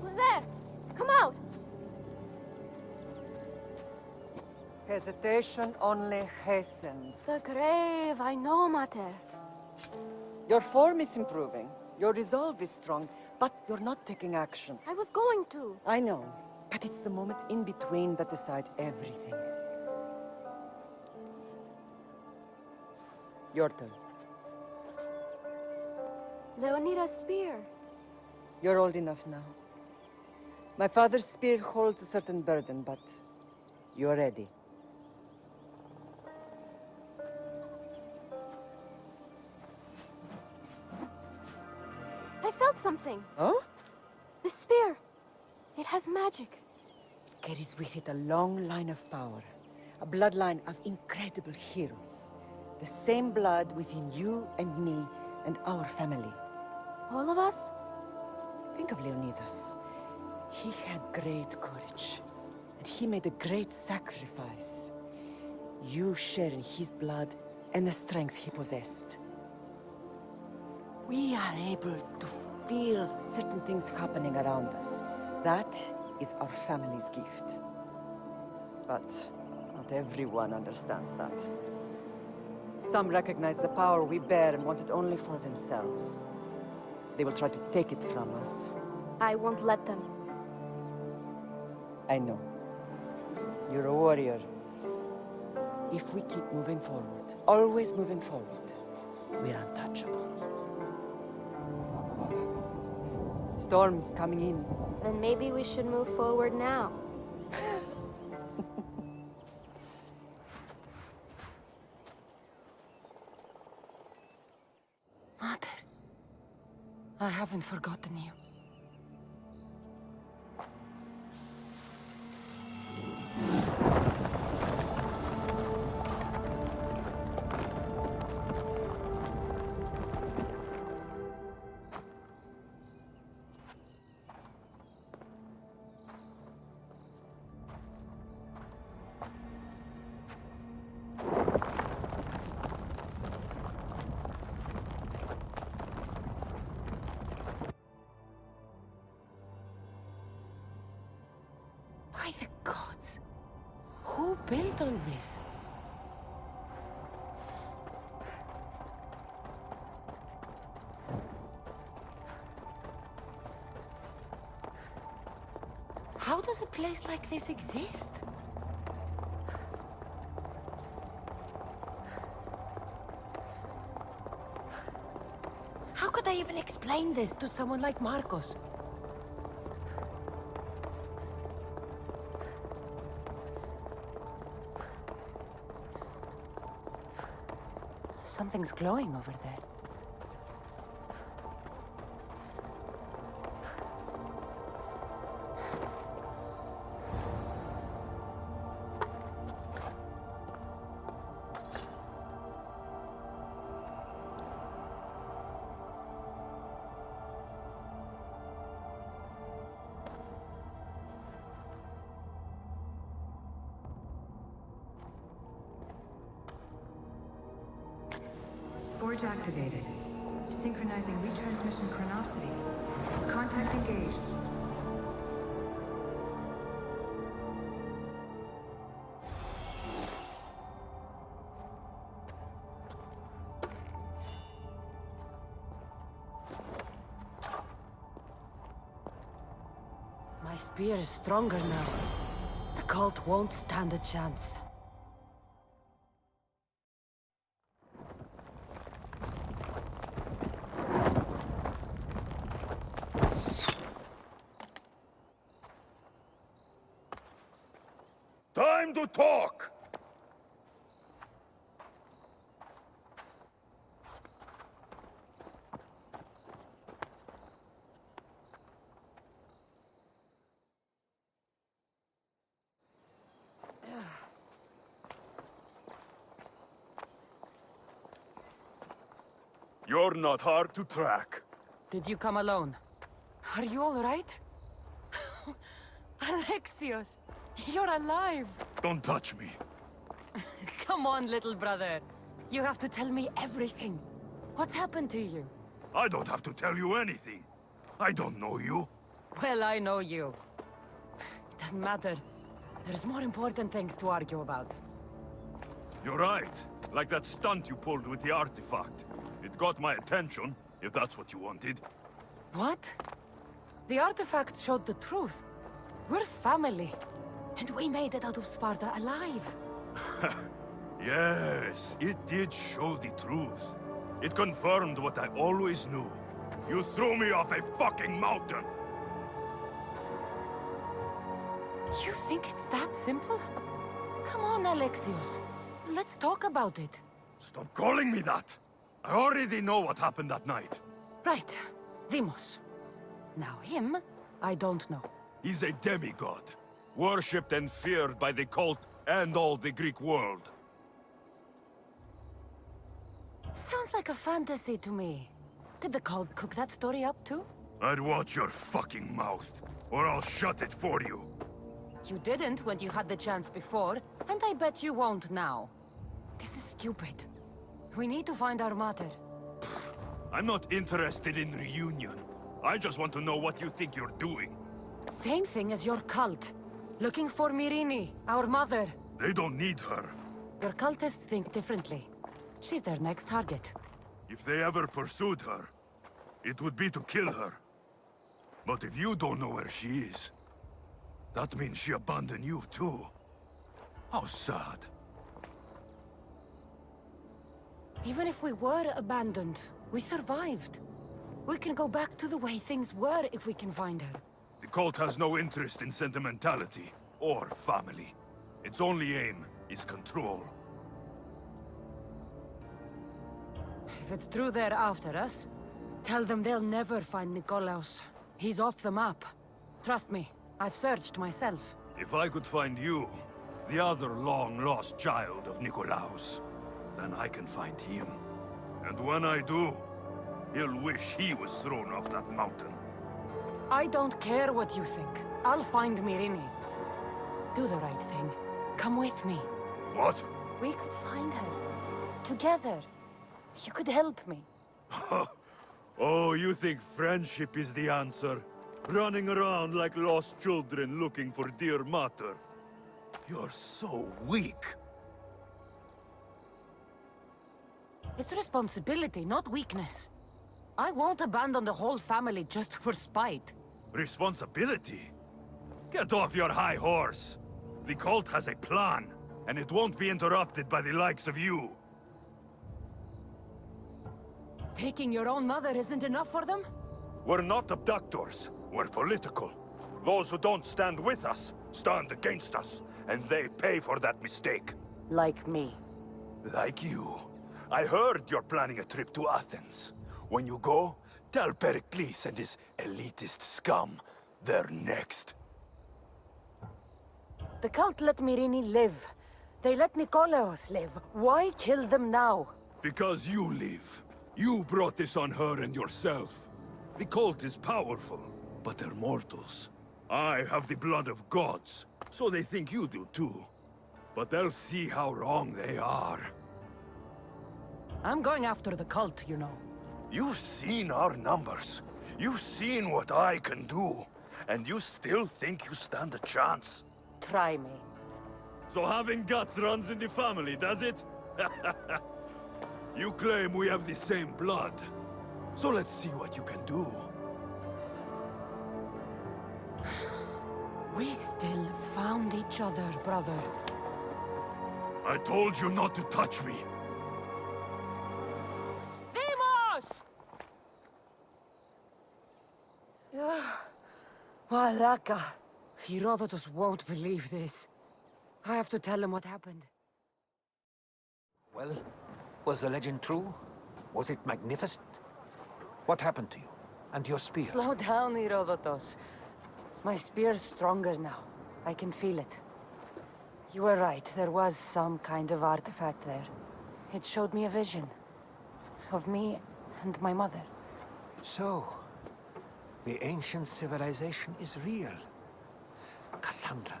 Who's there? Come out! Hesitation only hastens. The grave, I know, Mater. Your form is improving. Your resolve is strong, but you're not taking action. I was going to. I know, but it's the moments in between that decide everything. Your turn. Leonidas' spear. You're old enough now. My father's spear holds a certain burden, but you're ready. I felt something. Huh? The spear. It has magic. Carries with it a long line of power. A bloodline of incredible heroes. The same blood within you and me and our family. All of us? Think of Leonidas. He had great courage. And he made a great sacrifice. You share in his blood and the strength he possessed. We are able to feel certain things happening around us. That is our family's gift. But not everyone understands that. Some recognize the power we bear and want it only for themselves. They will try to take it from us. I won't let them. I know. You're a warrior. If we keep moving forward, always moving forward, we're untouchable. Storm's coming in. Then maybe we should move forward now. Mother, I haven't forgotten you. By the gods! Who built all this? How does a place like this exist? How could I even explain this to someone like Marcos? Something's glowing over there. Forge activated. Synchronizing retransmission chronicity. Contact engaged. My spear is stronger now. The cult won't stand a chance. Time to talk! You're not hard to track. Did you come alone? Are you all right? Alexios, you're alive! Don't touch me. Come on, little brother. You have to tell me everything. What's happened to you? I don't have to tell you anything. I don't know you. Well, I know you. It doesn't matter. There's more important things to argue about. You're right. Like that stunt you pulled with the artifact. It got my attention, if that's what you wanted. What? The artifact showed the truth. We're family. And we made it out of Sparta alive. Yes, it did show the truth. It confirmed what I always knew. You threw me off a fucking mountain! You think it's that simple? Come on, Alexios. Let's talk about it. Stop calling me that! I already know what happened that night. Right. Deimos. Now him, I don't know. He's a demigod. Worshipped and feared by the cult and all the Greek world. Sounds like a fantasy to me. Did the cult cook that story up too? I'd watch your fucking mouth, or I'll shut it for you. You didn't when you had the chance before, and I bet you won't now. This is stupid. We need to find our mater. I'm not interested in reunion. I just want to know what you think you're doing. Same thing as your cult. Looking for Myrrine, our mother. They don't need her. Your cultists think differently. She's their next target. If they ever pursued her, it would be to kill her. But if you don't know where she is, that means she abandoned you too. How sad. Even if we were abandoned, we survived. We can go back to the way things were if we can find her. The cult has no interest in sentimentality or family. Its only aim is control. If it's true they're after us, tell them they'll never find Nikolaos. He's off the map. Trust me, I've searched myself. If I could find you, the other long-lost child of Nikolaos, then I can find him. And when I do, he'll wish he was thrown off that mountain. I don't care what you think. I'll find Myrrine. Do the right thing. Come with me. What? We could find her. Together. You could help me. Oh, you think friendship is the answer? Running around like lost children looking for dear mater. You're so weak. It's responsibility, not weakness. I won't abandon the whole family just for spite. Responsibility? Get off your high horse. The cult has a plan, and it won't be interrupted by the likes of you. Taking your own mother isn't enough for them? We're not abductors. We're political. Those who don't stand with us stand against us, and they pay for that mistake. Like me. Like you. I heard you're planning a trip to Athens. When you go, tell Pericles and his elitist scum they're next. The cult let Myrrine live. They let Nikolaos live. Why kill them now? Because you live. You brought this on her and yourself. The cult is powerful, but they're mortals. I have the blood of gods, so they think you do too. But they'll see how wrong they are. I'm going after the cult, you know. You've seen our numbers. You've seen what I can do. And you still think you stand a chance? Try me. So having guts runs in the family, does it? You claim we have the same blood. So let's see what you can do. We still found each other, brother. I told you not to touch me. Demos! Malaka. Herodotus won't believe this. I have to tell him what happened. Well, was the legend true? Was it magnificent? What happened to you? And your spear? Slow down, Herodotus. My spear's stronger now. I can feel it. You were right. There was some kind of artifact there. It showed me a vision. Of me and my mother. So, the ancient civilization is real. Kassandra,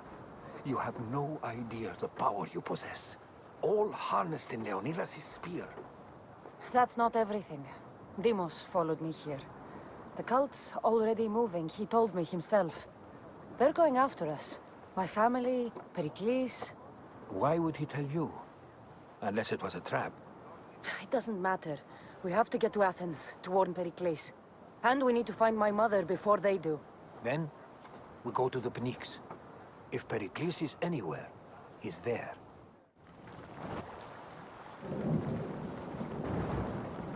you have no idea the power you possess. All harnessed in Leonidas' spear. That's not everything. Demos followed me here. The cult's already moving, he told me himself. They're going after us. My family, Pericles. Why would he tell you? Unless it was a trap. It doesn't matter. We have to get to Athens to warn Pericles. And we need to find my mother before they do. Then, we go to the Pnyx. If Pericles is anywhere, he's there.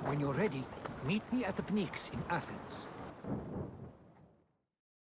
When you're ready, meet me at the Pnyx in Athens.